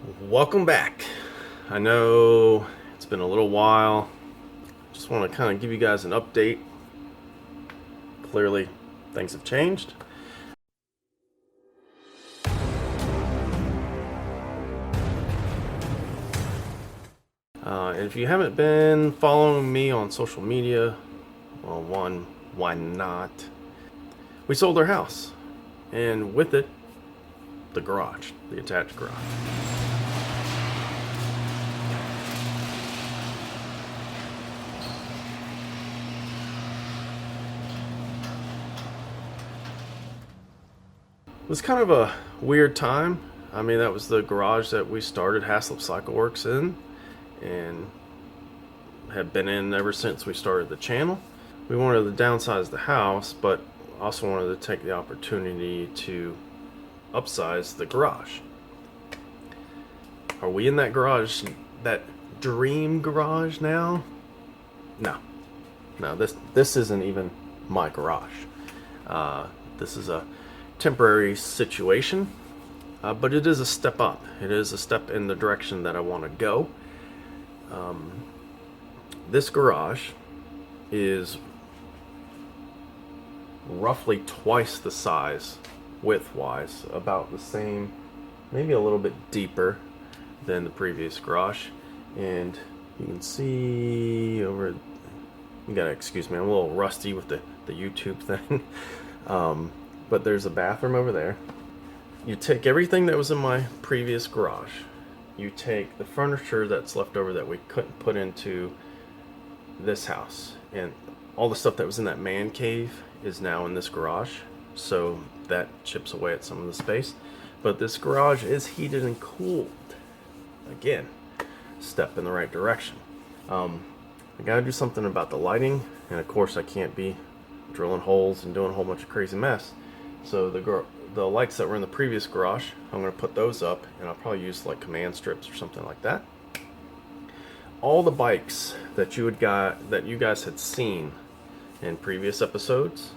Welcome back. I know it's been a little while. Just want to kind of give you guys an update. Clearly, things have changed. And if you haven't been following me on social media, well, one, why not? We sold our house, and with it, the garage, the attached garage. It was kind of a weird time. I mean, that was the garage that we started haslipcycleworks in, and have been in ever since we started the channel. We wanted to downsize the house, but also wanted to take the opportunity to upsize the garage. Are we in that garage, that dream garage now? No. This isn't even my garage. This is a temporary situation, but it is a step up. It is a step in the direction that I want to go. This garage is roughly twice the size, width-wise, about the same, maybe a little bit deeper than the previous garage. And you can see over, you gotta excuse me, I'm a little rusty with the YouTube thing. But there's a bathroom over there. You take everything that was in my previous garage, you take the furniture that's left over that we couldn't put into this house, and all the stuff that was in that man cave is now in this garage, so that chips away at some of the space. But this garage is heated and cooled. Again, step in the right direction. I gotta do something about the lighting, and of course I can't be drilling holes and doing a whole bunch of crazy mess. So the lights that were in the previous garage, I'm going to put those up, and I'll probably use like command strips or something like that. All the bikes that you guys had seen in previous episodes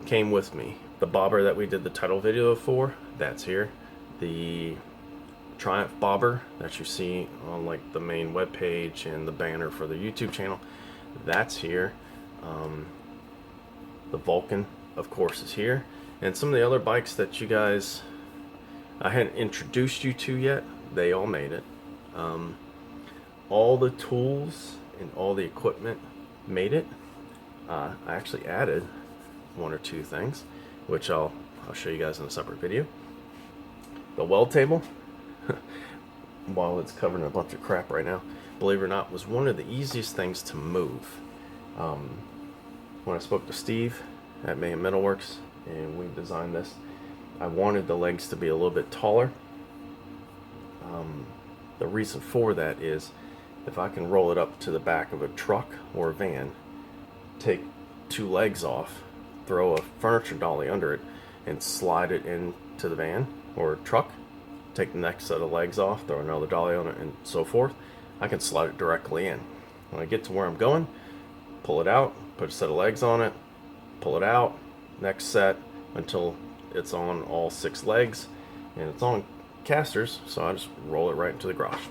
came with me. The bobber that we did the title video for, that's here. The Triumph bobber that you see on like the main web page and the banner for the YouTube channel, that's here. The Vulcan, of course, is here. And some of the other bikes that you guys, I hadn't introduced you to yet, they all made it. All the tools and all the equipment made it. I actually added one or two things, which I'll show you guys in a separate video. The weld table, while it's covered in a bunch of crap right now, believe it or not, was one of the easiest things to move. When I spoke to Steve at Mayhem Metalworks and we designed this, I wanted the legs to be a little bit taller. The reason for that is if I can roll it up to the back of a truck or a van, take two legs off, throw a furniture dolly under it, and slide it into the van or truck, take the next set of legs off, throw another dolly on it, and so forth, I can slide it directly in. When I get to where I'm going, pull it out, put a set of legs on it, pull it out, next set, until it's on all 6 legs, and it's on casters, so I just roll it right into the garage.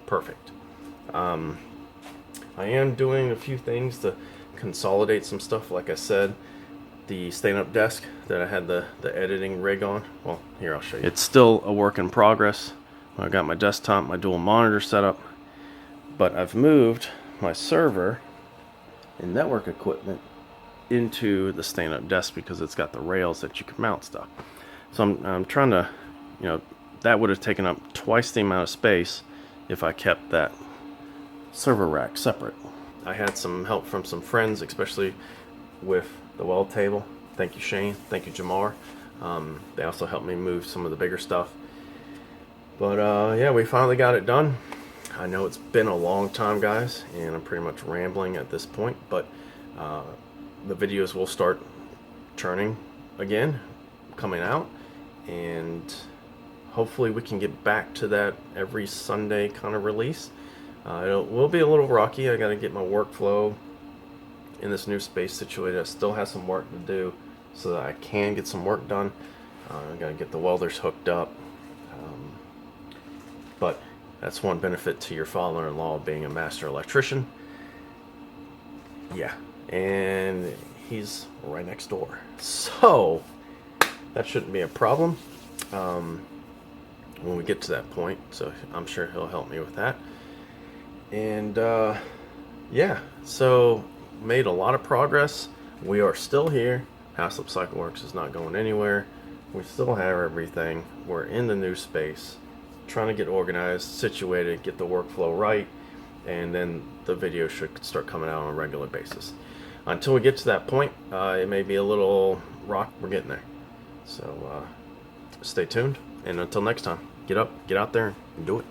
Perfect. I am doing a few things to consolidate some stuff. Like I said, the stand-up desk that I had the editing rig on, well, here, I'll show you. It's still a work in progress. I got my desktop, my dual monitor set up, but I've moved my server and network equipment into the stand-up desk because it's got the rails that you can mount stuff. So I'm trying to, that would have taken up twice the amount of space if I kept that server rack separate. I had some help from some friends, especially with the weld table. Thank you, Shane. Thank you, Jamar. They also helped me move some of the bigger stuff. But yeah, we finally got it done. I know it's been a long time, guys, and I'm pretty much rambling at this point, but the videos will start churning again, coming out, and hopefully we can get back to that every Sunday kind of release. It will be a little rocky. I got to get my workflow in this new space situated. I still have some work to do so that I can get some work done. I got to get the welders hooked up. But that's one benefit to your father-in-law being a master electrician. Yeah, and he's right next door, so that shouldn't be a problem when we get to that point. So I'm sure he'll help me with that. And yeah, so made a lot of progress. We are still here. Haslipcycleworks is not going anywhere. We still have everything. We're in the new space, trying to get organized, situated, get the workflow right, and then the video should start coming out on a regular basis. Until we get to that point, it may be a little rock. We're getting there. So stay tuned, and until next time, get up, get out there, and do it.